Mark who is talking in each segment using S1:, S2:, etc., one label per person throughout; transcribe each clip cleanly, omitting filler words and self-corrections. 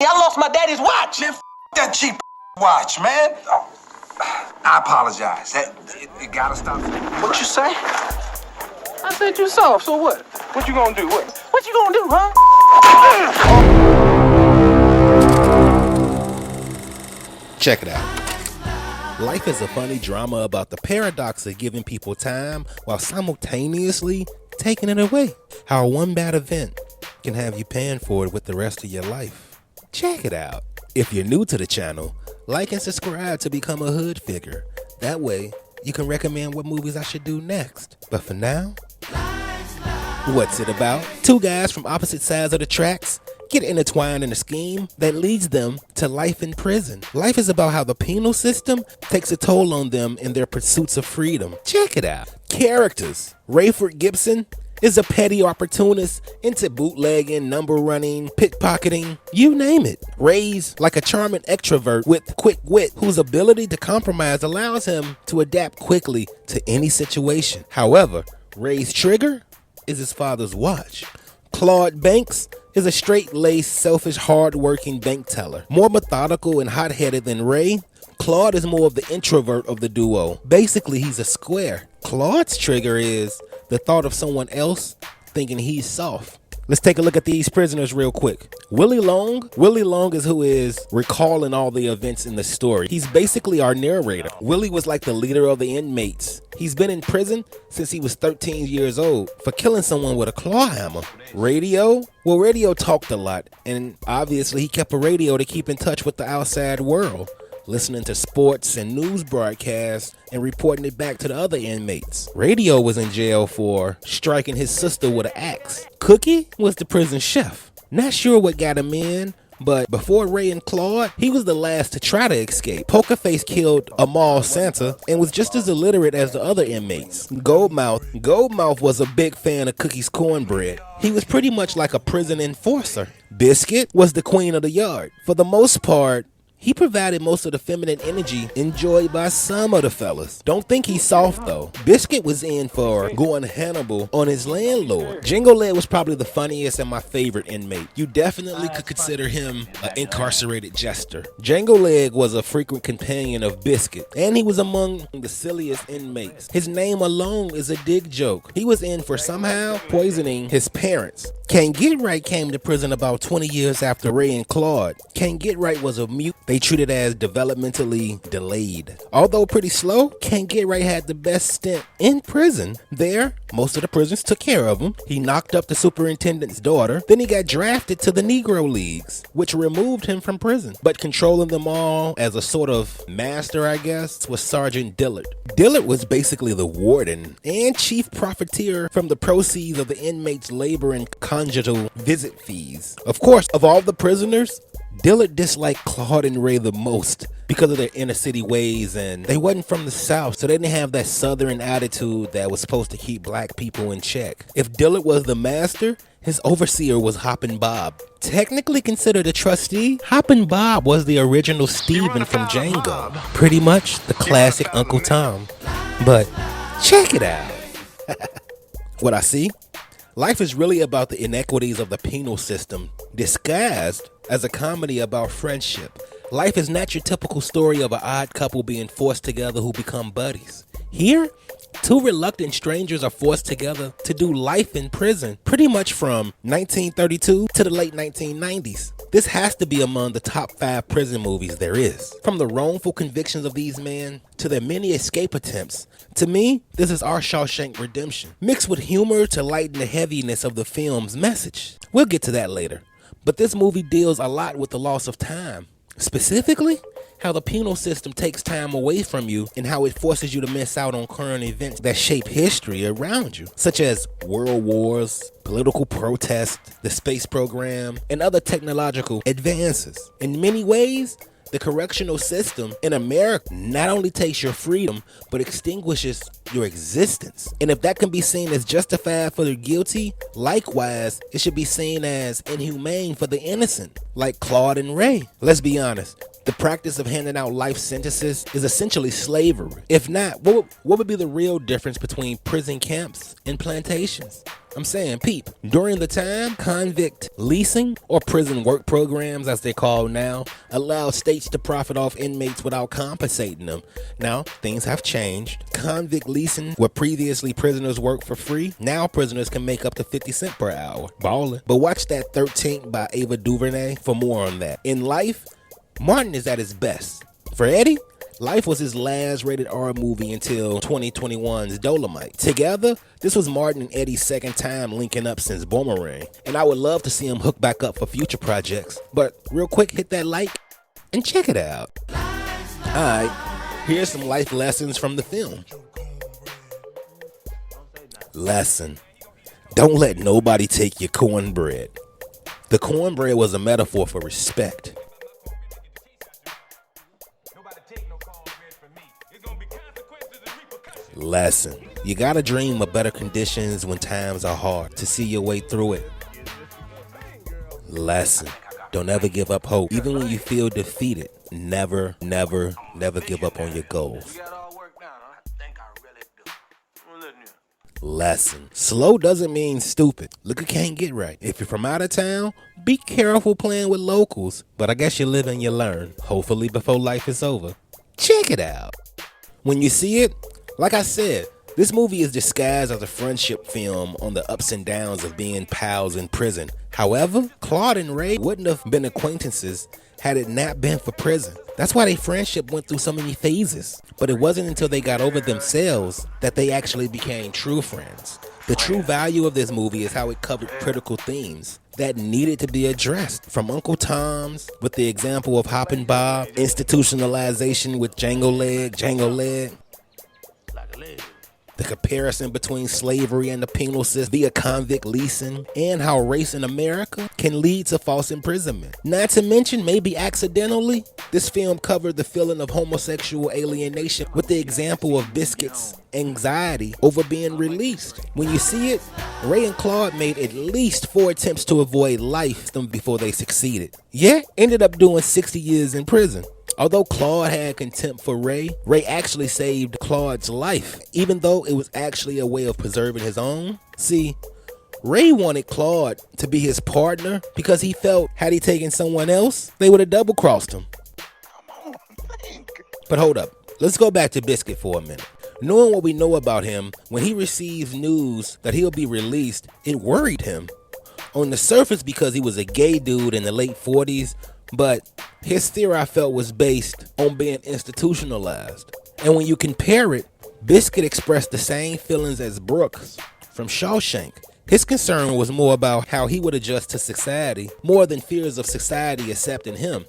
S1: I lost my daddy's watch.
S2: Man, that cheap watch, man. Oh, I apologize. It gotta stop.
S1: What you say?
S3: I said you soft, so what? What you gonna do? What you gonna do, huh?
S4: Check it out. Life is a funny drama about the paradox of giving people time while simultaneously taking it away. How one bad event can have you paying for it with the rest of your life. Check it out. If you're new to the channel, like and subscribe to become a hood figure. That way, you can recommend what movies I should do next. But for now, what's it about? Two guys from opposite sides of the tracks get intertwined in a scheme that leads them to life in prison. Life is about how the penal system takes a toll on them in their pursuits of freedom. Check it out. Characters. Rayford Gibson is a petty opportunist into bootlegging, number running, pickpocketing, you name it. Ray's like a charming extrovert with quick wit whose ability to compromise allows him to adapt quickly to any situation. However, Ray's trigger is his father's watch. Claude Banks is a straight-laced, selfish, hard-working bank teller. More methodical and hot-headed than Ray, Claude is more of the introvert of the duo. Basically, he's a square. Claude's trigger is the thought of someone else thinking he's soft. Let's take a look at these prisoners real quick. Willie Long is who is recalling all the events in the story. He's basically our narrator. Willie was like the leader of the inmates. He's been in prison since he was 13 years old for killing someone with a claw hammer. Radio? Well, Radio talked a lot, and obviously he kept a radio to keep in touch with the outside world, listening to sports and news broadcasts and reporting it back to the other inmates. Radio was in jail for striking his sister with an axe. Cookie was the prison chef. Not sure what got him in, but before Ray and Claude, he was the last to try to escape. Pokerface killed Amal Santa and was just as illiterate as the other inmates. Goldmouth was a big fan of Cookie's cornbread. He was pretty much like a prison enforcer. Biscuit was the queen of the yard. For the most part, he provided most of the feminine energy enjoyed by some of the fellas. Don't think he's soft though. Biscuit was in for going Hannibal on his landlord. Jingle Leg was probably the funniest and my favorite inmate. You definitely could consider him an incarcerated jester. Jingle Leg was a frequent companion of Biscuit, and he was among the silliest inmates. His name alone is a dig joke. He was in for somehow poisoning his parents. Can't Get Right came to prison about 20 years after Ray and Claude. Can't Get Right was a mute they treated as developmentally delayed. Although pretty slow, Can't Get Right had the best stint in prison. There, most of the prisoners took care of him. He knocked up the superintendent's daughter. Then he got drafted to the Negro Leagues, which removed him from prison. But controlling them all as a sort of master, I guess, was Sergeant Dillard. Dillard was basically the warden and chief profiteer from the proceeds of the inmates' labor and conjugal visit fees. Of course, of all the prisoners, Dillard disliked Claude and Ray the most because of their inner city ways, and they wasn't from the South, so they didn't have that Southern attitude that was supposed to keep black people in check. If Dillard was the master, his overseer was Hoppin' Bob. Technically considered a trustee, Hoppin' Bob was the original Steven from Django. Pretty much the classic Uncle Tom. But check it out. What I see? Life is really about the inequities of the penal system, disguised as a comedy about friendship. Life is not your typical story of an odd couple being forced together who become buddies. Here, two reluctant strangers are forced together to do life in prison, pretty much from 1932 to the late 1990s. This has to be among the top 5 prison movies there is. From the wrongful convictions of these men to their many escape attempts, to me, this is our Shawshank Redemption, mixed with humor to lighten the heaviness of the film's message. We'll get to that later. But this movie deals a lot with the loss of time. Specifically, how the penal system takes time away from you and how it forces you to miss out on current events that shape history around you, such as world wars, political protests, the space program, and other technological advances. In many ways, the correctional system in America not only takes your freedom, but extinguishes your existence. And if that can be seen as justified for the guilty, likewise, it should be seen as inhumane for the innocent, like Claude and Ray. Let's be honest, The practice of handing out life sentences is essentially slavery. If not, what would be the real difference between prison camps and plantations? I'm saying, peep, during the time, convict leasing, or prison work programs as they're called now, allowed states to profit off inmates without compensating them. Now, things have changed. Convict leasing, where previously prisoners worked for free, now prisoners can make up to 50 cents per hour. Ballin'. But watch that 13th by Ava DuVernay for more on that. In life, Martin is at his best. For Eddie, Life was his last rated R movie until 2021's Dolomite. Together, this was Martin and Eddie's second time linking up since Boomerang, and I would love to see him hook back up for future projects. But real quick, hit that like and check it out. Alright, here's some life lessons from the film. Lesson: don't let nobody take your cornbread. The cornbread was a metaphor for respect. Lesson: you gotta dream of better conditions when times are hard to see your way through it. Lesson: don't ever give up hope. Even when you feel defeated, never give up on your goals. Lesson: slow doesn't mean stupid. Look, it can't get right. If you're from out of town, be careful playing with locals. But I guess you live and you learn. Hopefully before life is over. Check it out. When you see it, like I said, this movie is disguised as a friendship film on the ups and downs of being pals in prison. However, Claude and Ray wouldn't have been acquaintances had it not been for prison. That's why their friendship went through so many phases. But it wasn't until they got over themselves that they actually became true friends. The true value of this movie is how it covered critical themes that needed to be addressed. From Uncle Tom's, with the example of Hoppin' Bob, institutionalization with Django Leg, the comparison between slavery and the penal system via convict leasing, and how race in America can lead to false imprisonment. Not to mention, maybe accidentally, this film covered the feeling of homosexual alienation with the example of Biscuit's anxiety over being released. When you see it, Ray and Claude made at least 4 attempts to avoid life before they succeeded. Yeah, ended up doing 60 years in prison. Although Claude had contempt for Ray actually saved Claude's life, even though it was actually a way of preserving his own. See, Ray wanted Claude to be his partner because he felt had he taken someone else, they would have double-crossed him. But hold up, let's go back to Biscuit for a minute. Knowing what we know about him, when he receives news that he'll be released, it worried him. On the surface, because he was a gay dude in the late 40s, but his theory, I felt, was based on being institutionalized. And when you compare it, Biscuit expressed the same feelings as Brooks from Shawshank. His concern was more about how he would adjust to society, more than fears of society accepting him.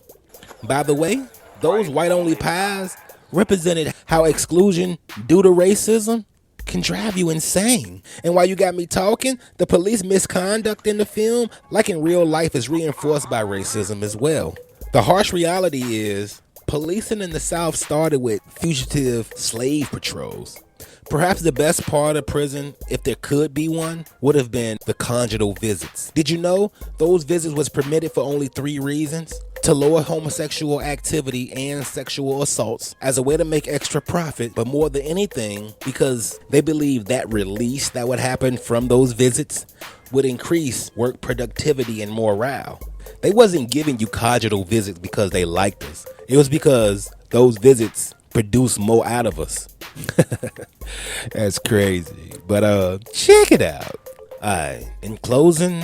S4: By the way, those white-only pies represented how exclusion due to racism can drive you insane. And while you got me talking, the police misconduct in the film, like in real life, is reinforced by racism as well. The harsh reality is, policing in the South started with fugitive slave patrols. Perhaps the best part of prison, if there could be one, would have been the conjugal visits. Did you know those visits was permitted for only 3 reasons? To lower homosexual activity and sexual assaults as a way to make extra profit, but more than anything, because they believed that release that would happen from those visits would increase work productivity and morale. They wasn't giving you conjugal visits because they liked us. It was because those visits produce more out of us. That's crazy. But check it out. Alright, in closing,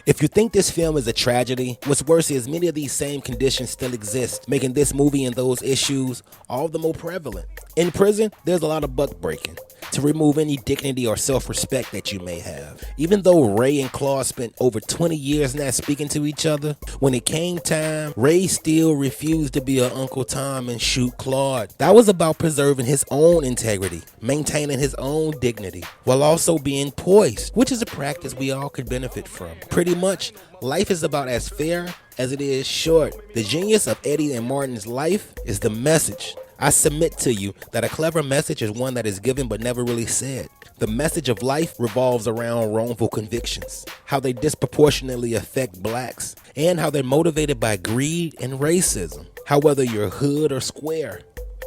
S4: if you think this film is a tragedy, what's worse is many of these same conditions still exist, making this movie and those issues all the more prevalent. In prison, there's a lot of buck breaking to remove any dignity or self-respect that you may have. Even though Ray and Claude spent over 20 years not speaking to each other, when it came time, Ray still refused to be an Uncle Tom and shoot Claude. That was about preserving his own integrity, maintaining his own dignity, while also being poised, which is a practice we all could benefit from. Pretty much, life is about as fair as it is short. The genius of Eddie and Martin's life is the message. I submit to you that a clever message is one that is given but never really said. The message of life revolves around wrongful convictions, how they disproportionately affect blacks, and how they're motivated by greed and racism. How whether you're hood or square,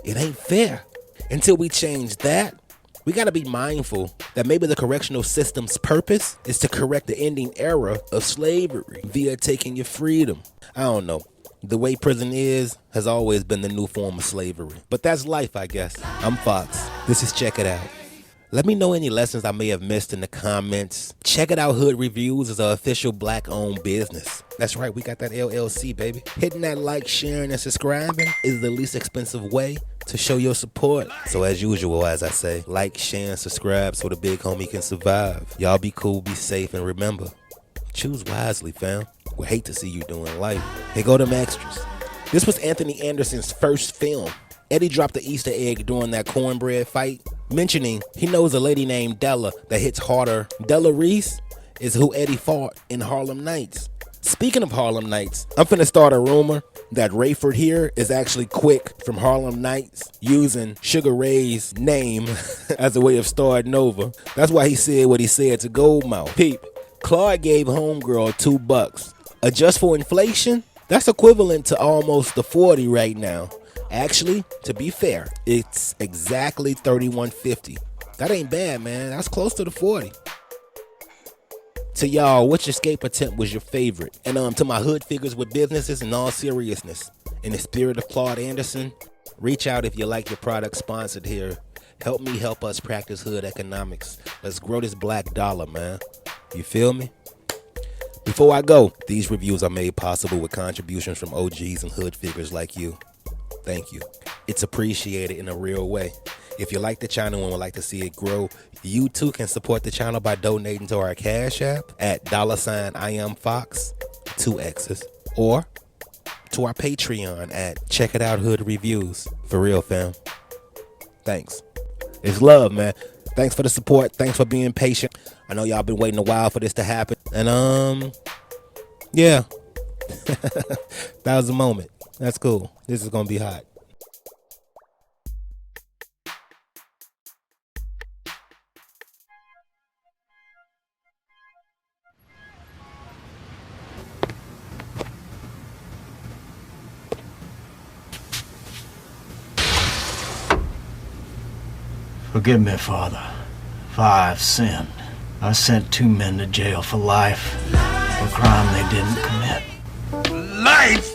S4: it ain't fair. Until we change that, we gotta be mindful that maybe the correctional system's purpose is to correct the ending era of slavery via taking your freedom. I don't know. The way prison has always been the new form of slavery. But that's life, I guess. I'm Fox. This is Check It Out. Let me know any lessons I may have missed in the comments. Check It Out Hood Reviews is an official black-owned business. That's right, we got that LLC, baby. Hitting that like, sharing, and subscribing is the least expensive way to show your support. So as usual, as I say, like, share, and subscribe so the big homie can survive. Y'all be cool, be safe, and remember, choose wisely, fam. We hate to see you doing life. Here go them extras. This was Anthony Anderson's first film. Eddie dropped the Easter egg during that cornbread fight, mentioning he knows a lady named Della that hits harder. Della Reese is who Eddie fought in Harlem Nights. Speaking of Harlem Nights, I'm finna start a rumor that Rayford here is actually Quick from Harlem Nights, using Sugar Ray's name as a way of starting over. That's why he said what he said to Goldmouth. Peep, Claude gave Homegirl $2. Adjust for inflation, that's equivalent to almost the 40 right now. Actually, to be fair, it's exactly $31.50. That ain't bad, man. That's close to the 40. To y'all, which escape attempt was your favorite? And to my hood figures with businesses, in all seriousness, in the spirit of Claude Anderson, reach out if you like your product sponsored here. Help me help us practice hood economics. Let's grow this black dollar, man. You feel me? Before I go, these reviews are made possible with contributions from OGs and hood figures like you. Thank you. It's appreciated in a real way. If you like the channel and would like to see it grow, you too can support the channel by donating to our Cash App at $IamFox, 2 X's, or to our Patreon at Check It Out Hood Reviews. For real, fam. Thanks. It's love, man. Thanks for the support. Thanks for being patient. I know y'all been waiting a while for this to happen. And yeah. That was the moment. That's cool. This is gonna be hot.
S5: Forgive me, Father, for I have sinned. I sent 2 men to jail for life for a crime they didn't commit.
S2: Life?